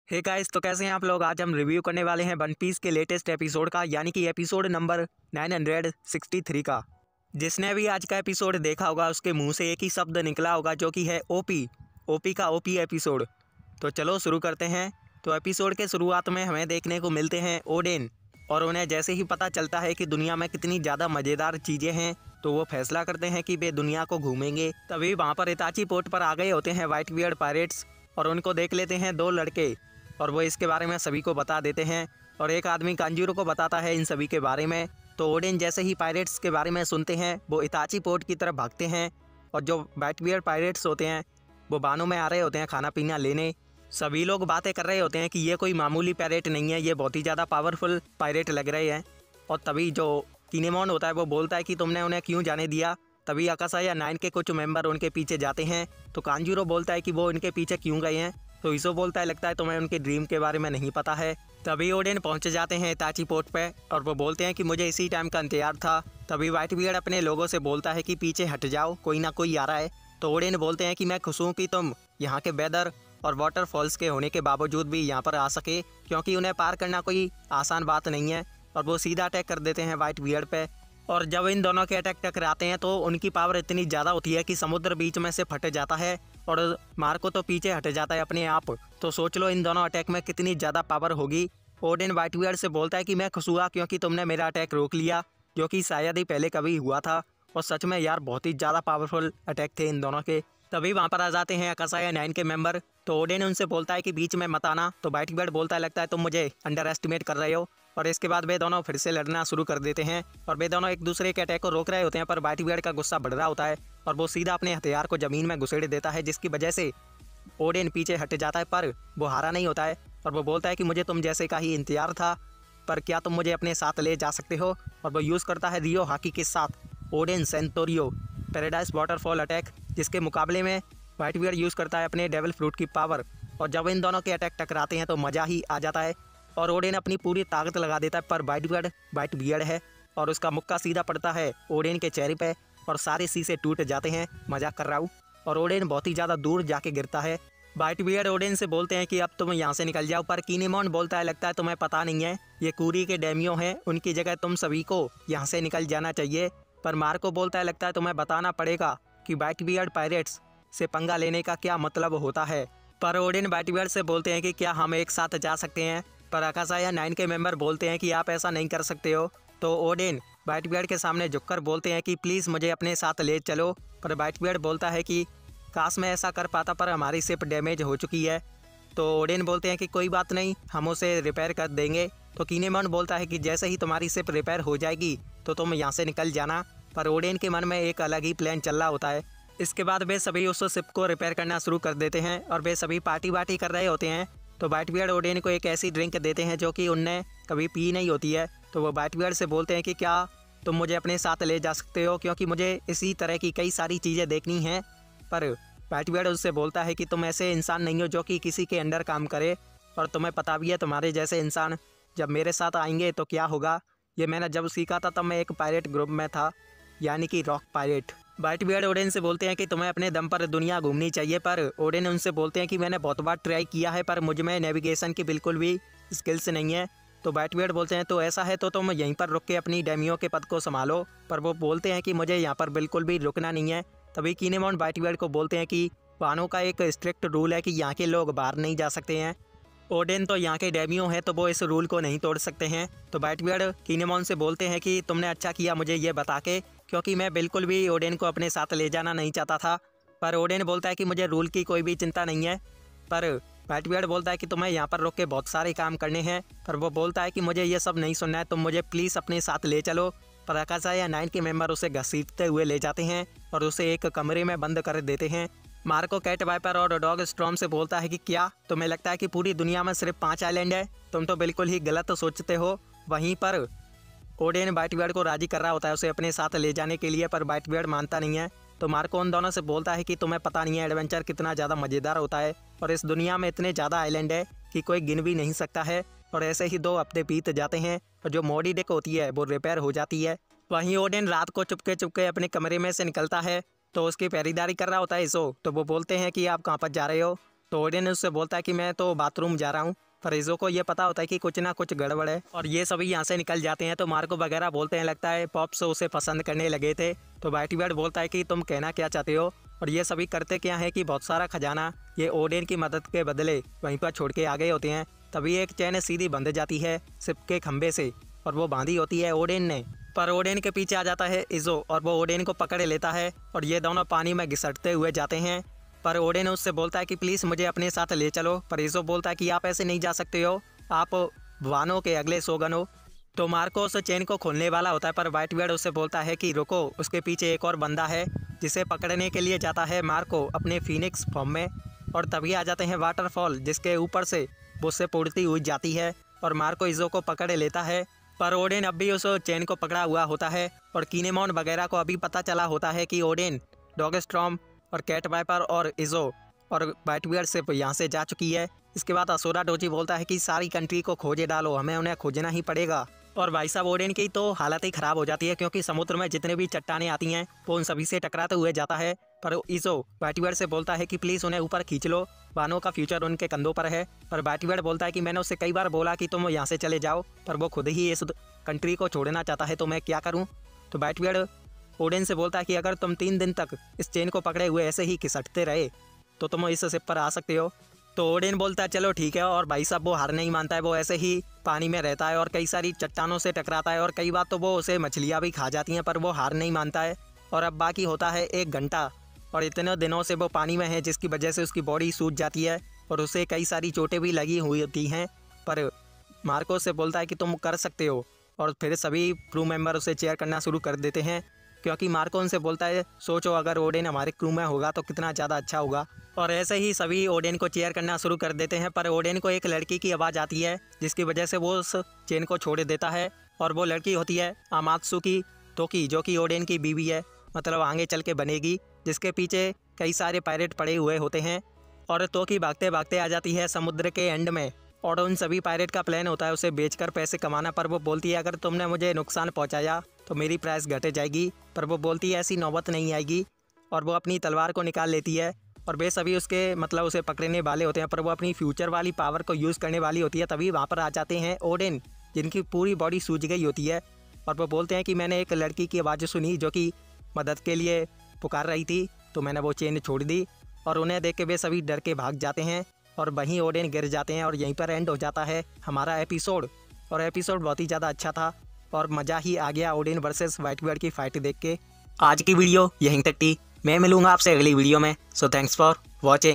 Hey guys, तो कैसे हैं आप लोग। आज हम रिव्यू करने वाले हैं वन पीस के लेटेस्ट एपिसोड का, यानी कि एपिसोड नंबर 963 का। जिसने भी आज का एपिसोड देखा होगा उसके मुंह से एक ही शब्द निकला होगा, जो कि है ओपी। ओपी का ओपी एपिसोड। तो चलो शुरू करते हैं। तो एपिसोड के शुरुआत में हमें देखने को मिलते हैं ओडेन, और उन्हें जैसे ही पता चलता है कि दुनिया में कितनी ज़्यादा मज़ेदार चीज़ें हैं, तो वो फैसला करते हैं कि वे दुनिया को घूमेंगे। तभी वहाँ पर इताची पोर्ट पर आ गए होते हैं व्हाइट बियर्ड पायरेट्स, और उनको देख लेते हैं दो लड़के, और वो इसके बारे में सभी को बता देते हैं। और एक आदमी कांजूरो को बताता है इन सभी के बारे में। तो ओडेन जैसे ही पायरेट्स के बारे में सुनते हैं, वो इताची पोर्ट की तरफ भागते हैं, और जो व्हाइट बियर्ड पायरेट्स होते हैं वो बानों में आ रहे होते हैं खाना पीना लेने। सभी लोग बातें कर रहे होते हैं कि ये कोई मामूली पायरेट नहीं है, ये बहुत ही ज़्यादा पावरफुल पायरेट लग रहे हैं। और तभी जो किनेमोन होता है वो बोलता है कि तुमने उन्हें क्यों जाने दिया। तभी अकासा या 9 के कुछ मेंबर उनके पीछे जाते हैं। तो कांजूरो बोलता है कि वो इनके पीछे क्यों गए हैं। तो इसो बोलता है लगता है तुम्हें उनके ड्रीम के बारे में नहीं पता है। तभी ओडेन पहुंच जाते हैं इताची पोर्ट पे, और वो बोलते हैं कि मुझे इसी टाइम का इंतजार था। तभी व्हाइट बियर्ड अपने लोगों से बोलता है कि पीछे हट जाओ, कोई ना कोई आ रहा है। तो ओडेन बोलते हैं कि मैं खुश हूँ कि तुम यहाँ के वेदर और वाटरफॉल्स के होने के बावजूद भी यहाँ पर आ सके, क्योंकि उन्हें पार करना कोई आसान बात नहीं है। और वो सीधा अटैक कर देते हैं व्हाइट बियर्ड पे। और जब इन दोनों के अटैक टकराते हैं तो उनकी पावर इतनी ज़्यादा होती है कि समुद्र बीच में से फट जाता है, और मार्को तो पीछे हट जाता है अपने आप। तो सोच लो इन दोनों अटैक में कितनी ज़्यादा पावर होगी। ओडेन व्हाइट बियर्ड से बोलता है कि मैं खुश हुआ क्योंकि तुमने मेरा अटैक रोक लिया, जो कि शायद ही पहले कभी हुआ था। और सच में यार बहुत ही ज़्यादा पावरफुल अटैक थे इन दोनों के। तभी वहाँ पर आ जाते हैं अकासा या 9 के मेंबर। तो ओडेन उनसे बोलता है कि बीच में मत आना। तो व्हाइट बियर्ड बोलता है लगता है तुम मुझे अंडर एस्टिमेट कर रहे हो। और इसके बाद वे दोनों फिर से लड़ना शुरू कर देते हैं, और वे दोनों एक दूसरे के अटैक को रोक रहे होते हैं। पर व्हाइट बियर्ड का गुस्सा बढ़ रहा होता है, और वो सीधा अपने हथियार को ज़मीन में घुसेड़ देता है, जिसकी वजह से ओडेन पीछे हट जाता है। पर वो हारा नहीं होता है, और वो बोलता है कि मुझे तुम जैसे का ही इंतजार था, पर क्या तुम मुझे अपने साथ ले जा सकते हो। और वो यूज़ करता है रियो हाकी के साथ ओडेन सेंटोरियो पैराडाइज वाटरफॉल अटैक, जिसके मुकाबले में व्हाइट बियर्ड यूज़ करता है अपने डेविल फ्रूट की पावर। और जब इन दोनों के अटैक टकराते हैं तो मज़ा ही आ जाता है, और ओडेन अपनी पूरी ताकत लगा देता है। पर व्हाइट बियर्ड है, और उसका मुक्का सीधा पड़ता है ओडेन के चेहरे पे, और सारे शीशे टूट जाते हैं। मजाक कर रहा हूँ। और ओडेन बहुत ही ज़्यादा दूर जाके गिरता है। व्हाइट बियर्ड ओडेन से बोलते हैं कि अब तुम यहाँ से निकल जाओ। पर किनेमोन बोलता है लगता है तुम्हें पता नहीं है, ये कूरी के डेमियो हैं, उनकी जगह तुम सभी को यहाँ से निकल जाना चाहिए। पर मार्को बोलता है लगता है तुम्हें बताना पड़ेगा कि व्हाइट बियर्ड पायरेट्स से पंगा लेने का क्या मतलब होता है। पर ओडेन व्हाइट बियर्ड से बोलते हैं कि क्या हम एक साथ जा सकते हैं। पर अकासा या 9 के मेंबर बोलते हैं कि आप ऐसा नहीं कर सकते हो। तो ओडेन व्हाइट बियर्ड के सामने झुककर बोलते हैं कि प्लीज़ मुझे अपने साथ ले चलो। पर व्हाइट बियर्ड बोलता है कि काश मैं ऐसा कर पाता, पर हमारी शिप डैमेज हो चुकी है। तो ओडेन बोलते हैं कि कोई बात नहीं, हम उसे रिपेयर कर देंगे। तो किनेमोन बोलता है कि जैसे ही तुम्हारी शिप रिपेयर हो जाएगी तो तुम यहाँ से निकल जाना। पर ओडेन के मन में एक अलग ही प्लान चल रहा होता है। इसके बाद वे सभी उस शिप को रिपेयर करना शुरू कर देते हैं, और वे सभी पार्टी वार्टी कर रहे होते हैं। तो व्हाइट बियर्ड ओडेन को एक ऐसी ड्रिंक देते हैं जो कि उनने कभी पी नहीं होती है। तो वो व्हाइट बियर्ड से बोलते हैं कि क्या तुम मुझे अपने साथ ले जा सकते हो, क्योंकि मुझे इसी तरह की कई सारी चीज़ें देखनी हैं। पर व्हाइट बियर्ड उससे बोलता है कि तुम ऐसे इंसान नहीं हो जो कि किसी के अंडर काम करे, और तुम्हें पता भी है तुम्हारे जैसे इंसान जब मेरे साथ आएंगे तो क्या होगा। ये मैंने जब सीखा था तब मैं एक पायरेट ग्रुप में था, यानी कि rock pirate. White beard Odean से बोलते हैं कि तुम्हें अपने दम पर दुनिया घूमनी चाहिए। पर ओडेन उनसे बोलते हैं कि मैंने बहुत बार ट्राई किया है, पर मुझ में नेविगेशन की बिल्कुल भी स्किल्स नहीं है। तो व्हाइट बियर्ड बोलते हैं तो ऐसा है तो तुम यहीं पर रुक के अपनी डेमियो के पद को संभालो। पर वो बोलते हैं कि मुझे यहाँ पर बिल्कुल भी रुकना नहीं है। तभी किनेमोन व्हाइट बियर्ड को बोलते हैं कि वानों का एक स्ट्रिक्ट रूल है कि यहाँ के लोग बाहर नहीं जा सकते हैं। ओडेन तो यहाँ के डेमियो हैं, तो वो इस रूल को नहीं तोड़ सकते हैं। तो व्हाइट बियर्ड किनेमोन से बोलते हैं कि तुमने अच्छा किया मुझे ये बता के, क्योंकि मैं बिल्कुल भी ओडेन को अपने साथ ले जाना नहीं चाहता था। पर ओडेन बोलता है कि मुझे रूल की कोई भी चिंता नहीं है। पर व्हाइट बियर्ड बोलता है कि तुम्हें यहाँ पर रुक के बहुत सारे काम करने हैं। पर वो बोलता है कि मुझे ये सब नहीं सुनना है, तुम मुझे प्लीज़ अपने साथ ले चलो। पर अकासा या 9 के मेंबर उसे घसीटते हुए ले जाते हैं, और उसे एक कमरे में बंद कर देते हैं। मार्को कैट वाइपर और डॉग स्टॉर्म से बोलता है कि क्या तुम्हें लगता है कि पूरी दुनिया में सिर्फ 5 आइलैंड है? तुम तो बिल्कुल ही गलत सोचते हो। वहीं पर ओडेन व्हाइट बियर्ड को राजी कर रहा होता है उसे अपने साथ ले जाने के लिए, पर व्हाइट बियर्ड मानता नहीं है। तो मार्को उन दोनों से बोलता है कि तुम्हें पता नहीं है एडवेंचर कितना ज़्यादा मज़ेदार होता है, और इस दुनिया में इतने ज़्यादा आइलैंड है कि कोई गिन भी नहीं सकता है। और ऐसे ही 2 हफ्ते बीत जाते हैं, और जो मोडी डेक होती है वो रिपेयर हो जाती है। वहीं ओडेन रात को चुपके चुपके अपने कमरे में से निकलता है, तो उसकी पहरेदारी कर रहा होता है इसो। तो वो बोलते हैं कि आप कहाँ पर जा रहे हो। तो ओडेन उससे बोलता है कि मैं तो बाथरूम जा रहा हूँ, पर इज़ो को ये पता होता है कि कुछ ना कुछ गड़बड़ है और ये सभी यहाँ से निकल जाते हैं। तो मार्को वगैरह बोलते हैं लगता है पॉप्स उसे पसंद करने लगे थे। तो वाइटी बर्ड बोलता है कि तुम कहना क्या चाहते हो, और ये सभी करते क्या है कि बहुत सारा खजाना ये ओडेन की मदद के बदले वहीं पर छोड़ के आ गए होते हैं। तभी एक चैन सीधी बंध जाती है शिप के खंभे से और वो बांधी होती है ओडेन ने, पर ओडेन के पीछे आ जाता है इज़ो और वो ओडेन को पकड़ लेता है और ये दोनों पानी में घिसटते हुए जाते हैं। पर ओडेन उससे बोलता है कि प्लीज़ मुझे अपने साथ ले चलो, पर इज़ो बोलता है कि आप ऐसे नहीं जा सकते हो, आप वानो के अगले शोगन हो। तो मार्को उस चेन को खोलने वाला होता है, पर वाइट बियर्ड उससे बोलता है कि रुको, उसके पीछे एक और बंदा है जिसे पकड़ने के लिए जाता है मार्को अपने फीनिक्स फॉर्म में। और तभी आ जाते हैं वाटरफॉल जिसके ऊपर से वो उससे उड़ती हुई जाती है और मार्को इज़ो को पकड़ लेता है। पर ओडेन अब भी उस चेन को पकड़ा हुआ होता है और कीनेमॉन वगैरह को अभी पता चला होता है कि ओडेन, डॉगस्ट्रॉम और कैट वाइपर और इज़ो और वाइट बियर्ड सिर्फ यहाँ से जा चुकी है। इसके बाद असोरा डोजी बोलता है कि सारी कंट्री को खोजे डालो, हमें उन्हें खोजना ही पड़ेगा। और भाई साहब ओडेन की तो हालत ही ख़राब हो जाती है क्योंकि समुद्र में जितने भी चट्टानें आती हैं वो उन सभी से टकराते हुए जाता है। पर इज़ो वाइट बियर्ड से बोलता है कि प्लीज़ उन्हें ऊपर खींच लो, वानों का फ्यूचर उनके कंधों पर है। पर वाइट बियर्ड बोलता है कि मैंने उससे कई बार बोला कि तुम यहाँ से चले जाओ, पर वो खुद ही इस कंट्री को छोड़ना चाहता है, तो मैं क्या करूँ। तो वाइट बियर्ड ओडेन से बोलता है कि अगर तुम 3 दिन तक इस चेन को पकड़े हुए ऐसे ही खिसकते रहे तो तुम इस शिप पर आ सकते हो। तो ओडेन बोलता है चलो ठीक है, और भाई साहब वो हार नहीं मानता है, वो ऐसे ही पानी में रहता है और कई सारी चट्टानों से टकराता है और कई बार तो वो उसे मछलियाँ भी खा जाती हैं, पर वो हार नहीं मानता है। और अब बाकी होता है 1 घंटा और इतने दिनों से वो पानी में है जिसकी वजह से उसकी बॉडी सूज जाती है और उसे कई सारी चोटें भी लगी हुई होती हैं। पर मार्को से बोलता है कि तुम कर सकते हो और फिर सभी क्रू मेंबर उसे चेयर करना शुरू कर देते हैं क्योंकि मार्को उनसे बोलता है सोचो अगर ओडेन हमारे क्रू में होगा तो कितना ज़्यादा अच्छा होगा। और ऐसे ही सभी ओडेन को चेयर करना शुरू कर देते हैं। पर ओडेन को एक लड़की की आवाज़ आती है जिसकी वजह से वो उस चेन को छोड़ देता है और वो लड़की होती है आमात्सुकी तोकी, जो कि ओडेन की बीवी है, मतलब आगे चल के बनेगी, जिसके पीछे कई सारे पायरेट पड़े हुए होते हैं। और तोकी भागते भागते आ जाती है समुद्र के एंड में और उन सभी पायरेट का प्लान होता है उसे बेचकर पैसे कमाना। पर वो बोलती है अगर तुमने मुझे नुकसान पहुंचाया तो मेरी प्राइस घट जाएगी, पर वो बोलती है ऐसी नौबत नहीं आएगी और वो अपनी तलवार को निकाल लेती है और वे सभी उसके मतलब उसे पकड़ने वाले होते हैं, पर वो अपनी फ्यूचर वाली पावर को यूज़ करने वाली होती है। तभी वहाँ पर आ जाते हैं ओडेन जिनकी पूरी बॉडी सूज गई होती है और वो बोलते हैं कि मैंने एक लड़की की आवाज़ सुनी जो कि मदद के लिए पुकार रही थी, तो मैंने वो चेन छोड़ दी। और उन्हें देख के वे सभी डर के भाग जाते हैं और वहीं ओडेन गिर जाते हैं और यहीं पर एंड हो जाता है हमारा एपिसोड। और एपिसोड बहुत ही ज़्यादा अच्छा था और मज़ा ही आ गया ओडेन वर्सेस वाइट बियर्ड की फाइट देख के। आज की वीडियो यहीं तक थी, मैं मिलूंगा आपसे अगली वीडियो में। So thanks for watching.